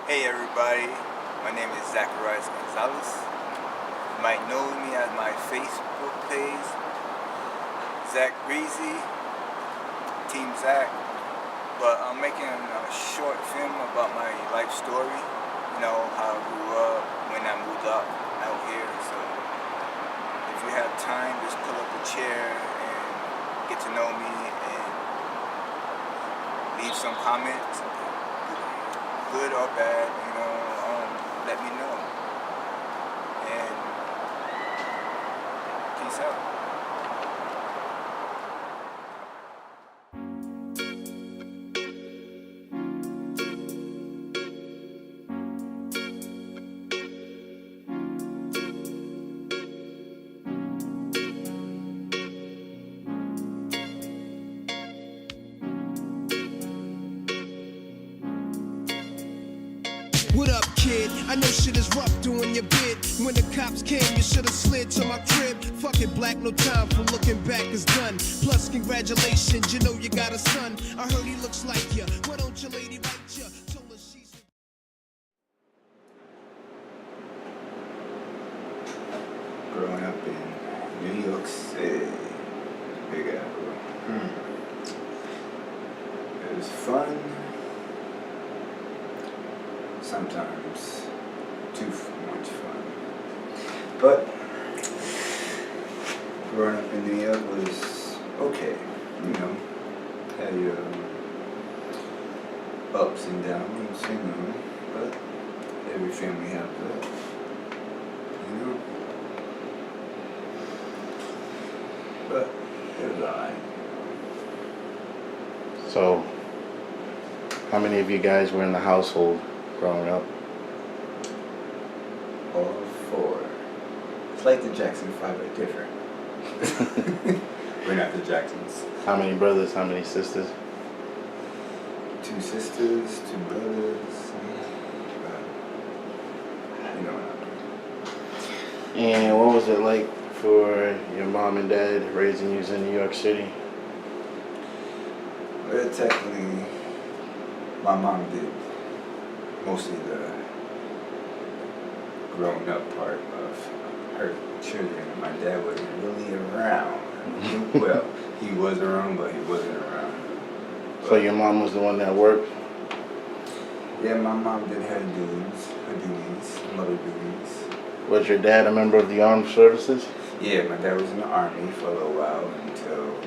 Hey everybody, my name is Zacarias Gonzalez. You might know me as my Facebook page, Zach Breezy, Team Zach. But I'm making a short film about my life story. You know, how I grew up, when I moved up out here. So if you have time, just pull up a chair and get to know me and leave some comments. Good or bad, let me know. And peace out. What up, kid? I know shit is rough doing your bid. When the cops came, you should've slid to my crib. Fuck it, black, no time for looking back is done. Plus, congratulations, you know you got a son. I heard he looks like you. Why don't your lady write you? Told her she's... Growing up in New York City, Big Apple. It was fun. Sometimes too much fun. But growing up in New York was okay. You know, had your ups and downs, you know, but every family has that, you know. But it was alright. So, how many of you guys were in the household growing up? All four. It's like the Jackson 5 are different. We're not the Jacksons. How many brothers, how many sisters? 2 sisters, 2 brothers. You know what I mean. And what was it like for your mom and dad raising you in New York City? Well, technically, my mom did mostly the grown up part of her children. My dad wasn't really around. Well, he was around, but he wasn't around. So your mom was the one that worked? Yeah, my mom did her duties, mother duties. Was your dad a member of the armed services? Yeah, my dad was in the army for a little while until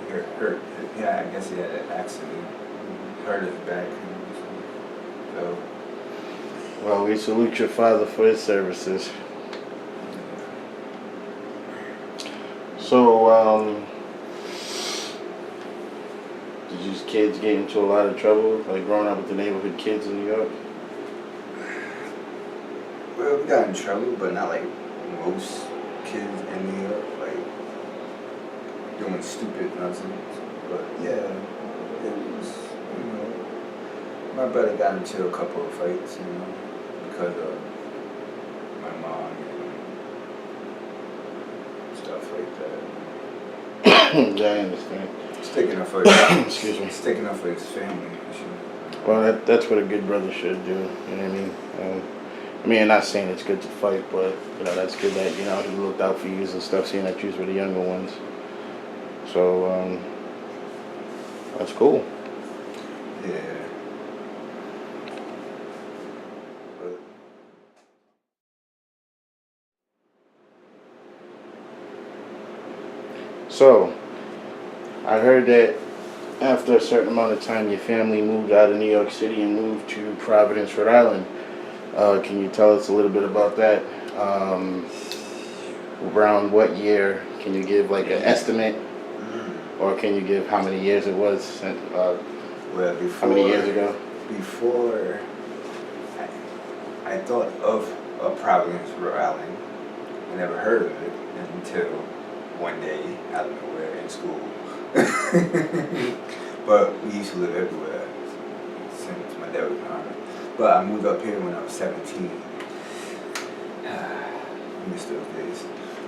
he got hurt. Yeah, I guess he had an accident. Hurt his back. So. Well, we salute your father for his services. So, did you kids get into a lot of trouble, like growing up with the neighborhood kids in New York? Well, we got in trouble, but not like most kids in New York, like doing stupid nonsense. But yeah, it was, you know, my brother got into a couple of fights, you know, because of my mom and stuff like that. Yeah, I understand. Sticking up for his, Excuse me. Sticking up for his family. Sure. Well, that's what a good brother should do. You know what I mean? I mean, I'm not saying it's good to fight, but you know that's good that he looked out for you and stuff, seeing that you were the younger ones. So that's cool. Yeah. But So I heard that after a certain amount of time, your family moved out of New York City and moved to Providence, Rhode Island. Can you tell us a little bit about that? Around what year? Can you give like an estimate? Or can you give how many years it was? well, before, how many years ago? Before I thought of Providence, Rhode Island. I never heard of it until one day out of nowhere in school. But we used to live everywhere since my dad was in the army. But I moved up here when I was 17. I miss those days.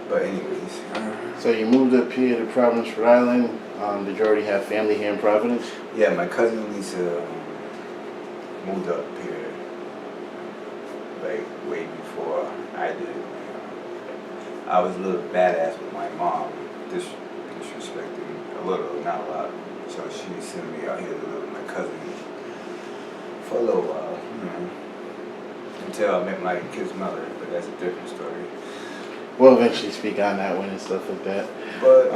But anyways. So you moved up here to Providence, Rhode Island. Did you already have family here in Providence? Yeah, my cousin Lisa moved up here like way before I did. I was a little badass with my mom, disrespecting a little, not a lot. So she sent me out here to live with my cousin for a little while, until I met my kid's mother. But that's a different story. We'll eventually speak on that one and stuff like that. But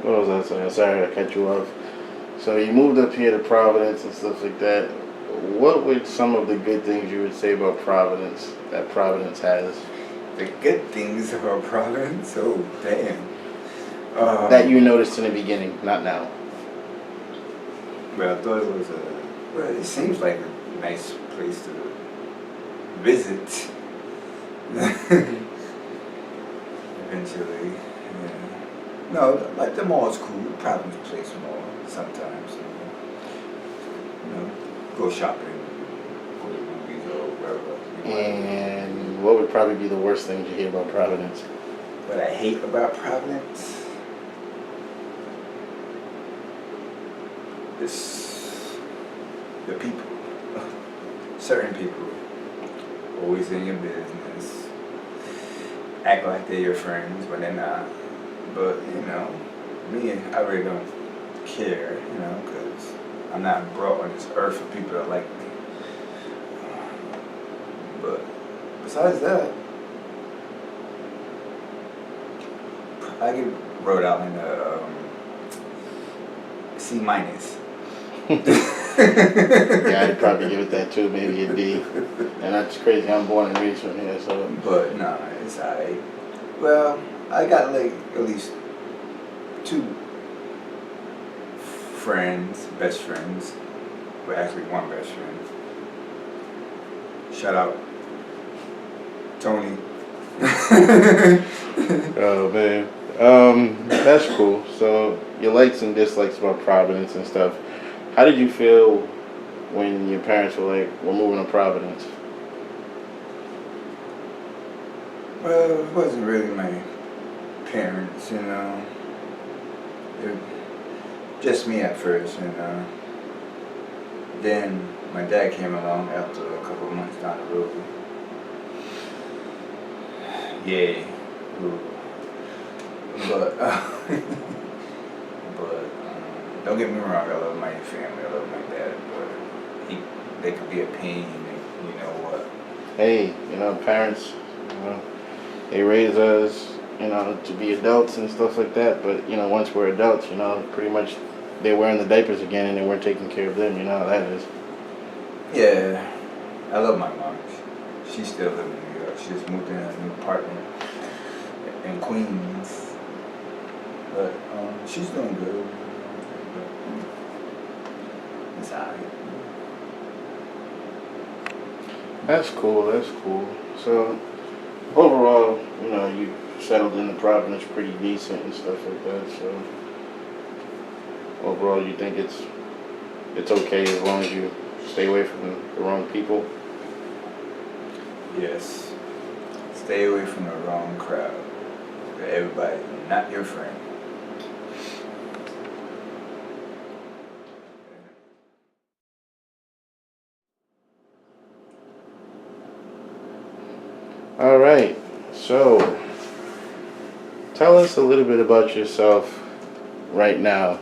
what was I saying? Sorry, I cut you off. So you moved up here to Providence and stuff like that. What were some of the good things you would say about Providence that Providence has? The good things about Providence? Oh, damn. That you noticed in the beginning, not now. Well, I thought it was well, it seems like a nice place to visit. Eventually, yeah. No, like the mall's cool. Providence Place Mall sometimes. Go shopping, go to the movies or wherever. And what would probably be the worst thing you hear about Providence? What I hate about Providence is the people. Certain people, always in your business, act like they're your friends, but they're not. But, me, I really don't care, because I'm not brought on this earth for people that like me. But besides that, I give Rhode Island a C minus. Yeah, I'd probably give it that too, maybe a D. And that's crazy. I'm born and raised from here, so. But nah, it's alright. Well, I got like at least 2 friends, best friends. Well, actually 1 best friend. Shout out Tony. Oh man, that's cool. So your likes and dislikes about Providence and stuff. How did you feel when your parents were like, "We're moving to Providence"? Well, it wasn't really my parents, It was just me at first, Then my dad came along after a couple of months down the road. Yay. Ooh. But, don't get me wrong, I love my family, I love my dad, but they could be a pain, and you know what? Hey, parents, they raise us, to be adults and stuff like that. But once we're adults, pretty much they're wearing the diapers again, and they weren't taking care of them. You know how that is. Yeah, I love my mom. She still lives in New York. She just moved in a new apartment in Queens, but she's doing good. It's alright. That's cool. That's cool. So overall, you settled into Providence pretty decent and stuff like that. So overall, you think it's okay as long as you stay away from the wrong people? Yes. Stay away from the wrong crowd. Everybody's not your friend. All right. So tell us a little bit about yourself right now.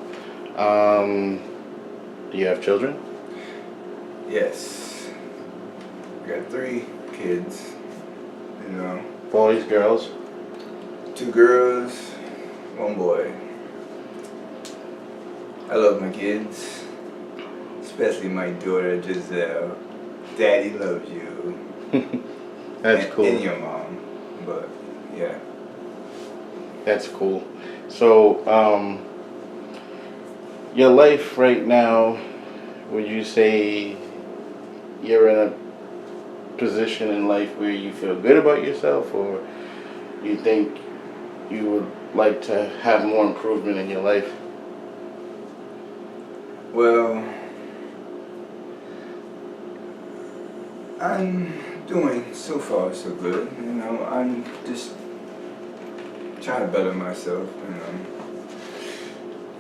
Do you have children? Yes. I got 3 kids. Boys, girls? 2 girls, 1 boy. I love my kids, especially my daughter Giselle. Daddy loves you. That's cool. And your mom, but yeah. That's cool. So, your life right now, would you say you're in a position in life where you feel good about yourself, or you think you would like to have more improvement in your life? Well, I'm doing so far so good. I'm just trying to better myself.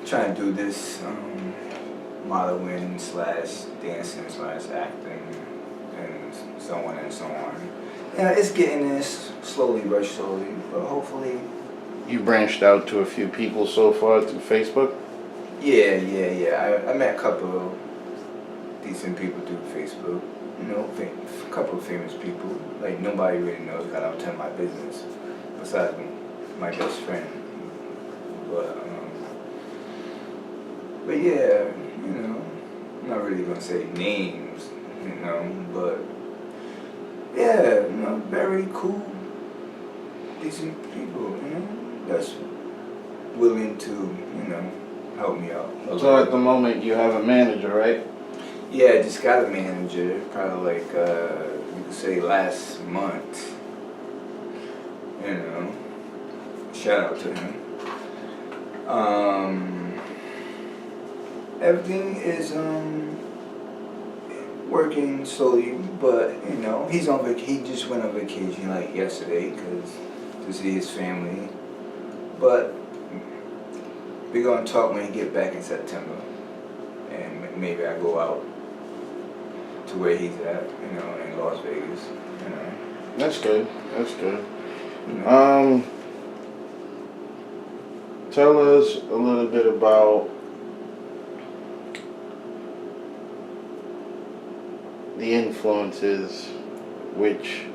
Trying to do this modeling / dancing / acting, and so on and so on. Yeah, it's getting this slowly but surely, but hopefully. You branched out to a few people so far through Facebook? Yeah. I met a couple of decent people through Facebook. You know, a couple of famous people. Like, nobody really knows, 'cause I don't tell my business. Besides my best friend. But yeah, you know, I'm not really gonna say names, you know, but yeah, you know, very cool, decent people, you know, that's willing to, you know, help me out. So at the moment you have a manager, right? Yeah, I just got a manager, probably like, you could say last month, you know, shout out to him. Everything is working slowly, but you know he just went on vacation like yesterday to see his family. But we're gonna talk when he get back in September, and maybe I go out to where he's at, you know, in Las Vegas. You know. That's good. That's good. You know. Tell us a little bit about the influences which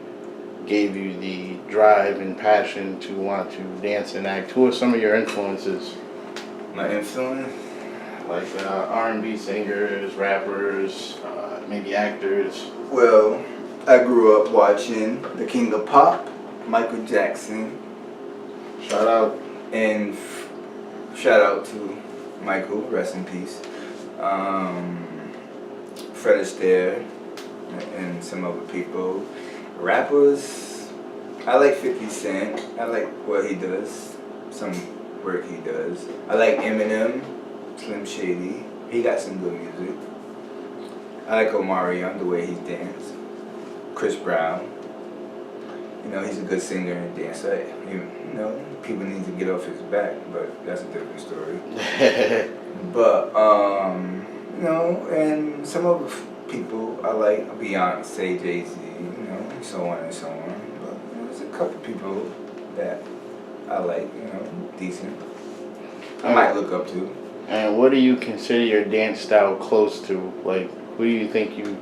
gave you the drive and passion to want to dance and act. Who are some of your influences? My influence? Like R&B singers, rappers, maybe actors. Well, I grew up watching the King of Pop, Michael Jackson. Shout out. And shout out to Michael, rest in peace. Fred Astaire and some other people. Rappers, I like 50 Cent. I like what he does, some work he does. I like Eminem, Slim Shady. He got some good music. I like Omarion, the way he dances. Chris Brown. You know, he's a good singer and dancer. You know, people need to get off his back, but that's a different story. But, you know, and some other people I like, Beyonce, Jay-Z, you know, so on and so on. But you know, there's a couple people that I like, you know, decent. I might look up to. And what do you consider your dance style close to? Like, who do you think you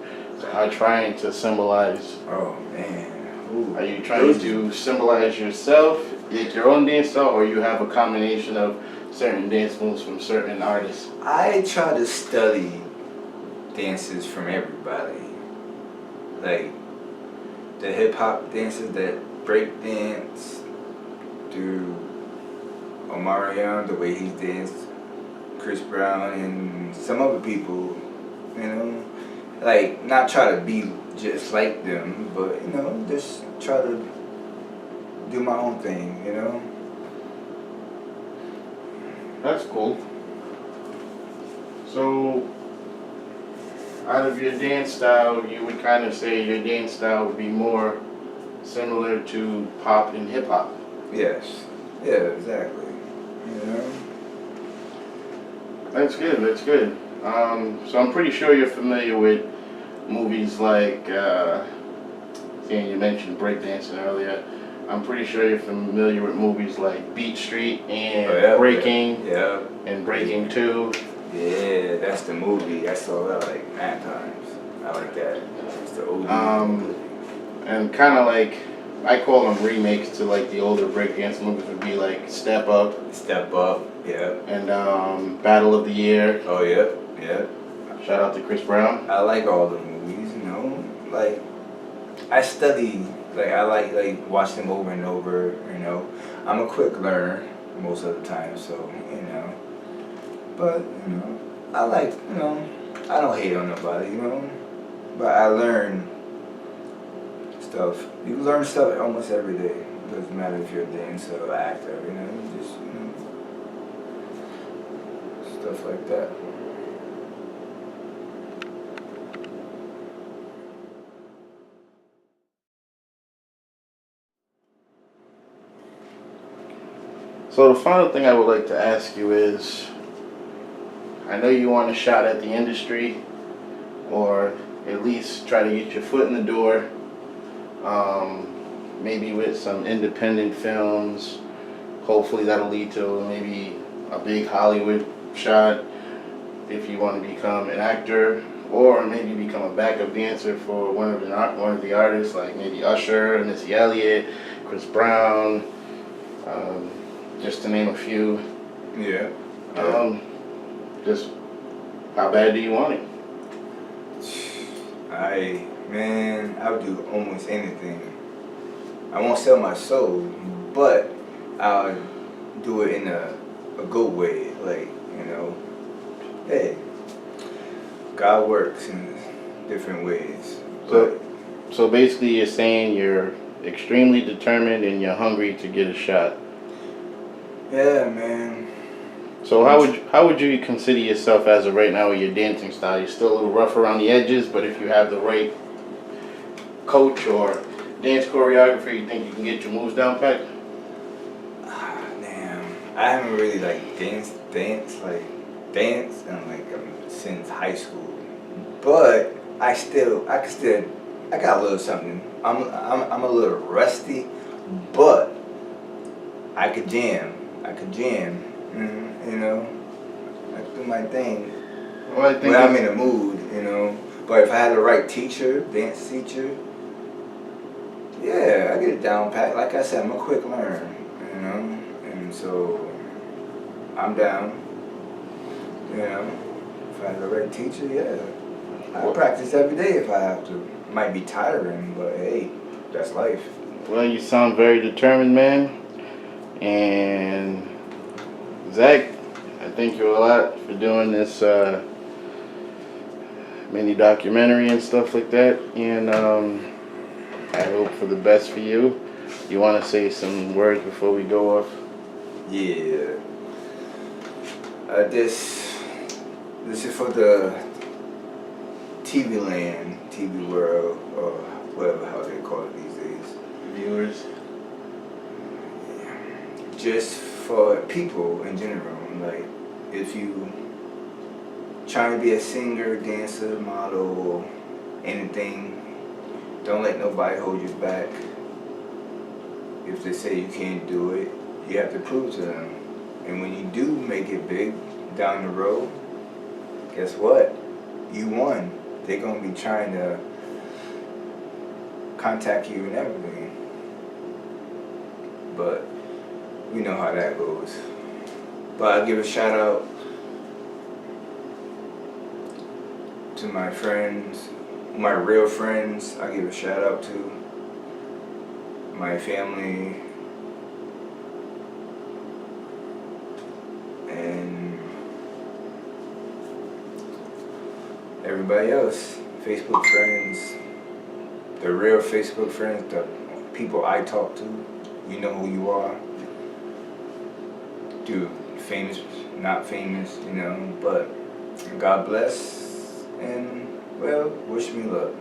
are trying to symbolize? Oh, man. Ooh. Are you trying to symbolize yourself, like your own dance style, or you have a combination of certain dance moves from certain artists? I try to study dances from everybody. Like the hip hop dancers that break dance, through Omarion, the way he danced, Chris Brown, and some other people, you know. Like, not try to be just like them, but, you know, just try to do my own thing, you know. That's cool. So, out of your dance style, you would kind of say your dance style would be more similar to pop and hip hop. Yes. Yeah, exactly. You know. That's good. That's good. So I'm pretty sure you're familiar with movies like, you mentioned breakdancing earlier. I'm pretty sure you're familiar with movies like Beat Street and Breaking and Breaking 2. Yeah, that's the movie. I saw that like 9 times. I like that. It's the OG. And kind of like, I call them remakes to like the older breakdance movies would be like Step Up. Step Up, yeah. And Battle of the Year. Oh, yeah, yeah. Shout out to Chris Brown. I like all the movies, you know. Like, I study, like, I like watch them over and over, you know. I'm a quick learner most of the time, so, you know. But, you know, I like, you know, I don't hate on nobody, you know. But I learn stuff. You learn stuff almost every day. It doesn't matter if you're a dancer or actor, you know. You just, you know, stuff like that. So the final thing I would like to ask you is, I know you want a shot at the industry, or at least try to get your foot in the door. Maybe with some independent films. Hopefully that'll lead to maybe a big Hollywood shot if you want to become an actor, or maybe become a backup dancer for one of the artists, like maybe Usher, Missy Elliott, Chris Brown, just to name a few. Yeah. Just how bad do you want it? I would do almost anything. I won't sell my soul, but I'll do it in a good way. Like, hey, God works in different ways. So basically you're saying you're extremely determined and you're hungry to get a shot. Yeah, man. So how would you consider yourself as of right now with your dancing style? You're still a little rough around the edges, but if you have the right coach or dance choreographer, you think you can get your moves down pat? Damn, I haven't really danced since high school, but I got a little something. I'm a little rusty, but I could jam. I could do my thing. Well, I think when I'm in the mood, But if I had the right dance teacher, yeah, I get it down pat. Like I said, I'm a quick learner, and so I'm down. If I had the right teacher, yeah, I practice every day if I have to. Might be tiring, but hey, that's life. Well, you sound very determined, man. And Zach, I thank you a lot for doing this mini documentary and stuff like that. And I hope for the best for you. You want to say some words before we go off? Yeah. This is for the TV land, TV world, or whatever how they call it these days. Viewers. Just for people in general, like if you trying to be a singer, dancer, model, anything, don't let nobody hold you back. If they say you can't do it, you have to prove to them. And when you do make it big down the road, guess what? You won. They're gonna be trying to contact you and everything. But we know how that goes. But I'll give a shout out to my friends, my real friends. I'll give a shout out to my family and everybody else. Facebook friends, the real Facebook friends, the people I talk to. You know who you are. Dude, famous, not famous, but God bless and, well, wish me luck.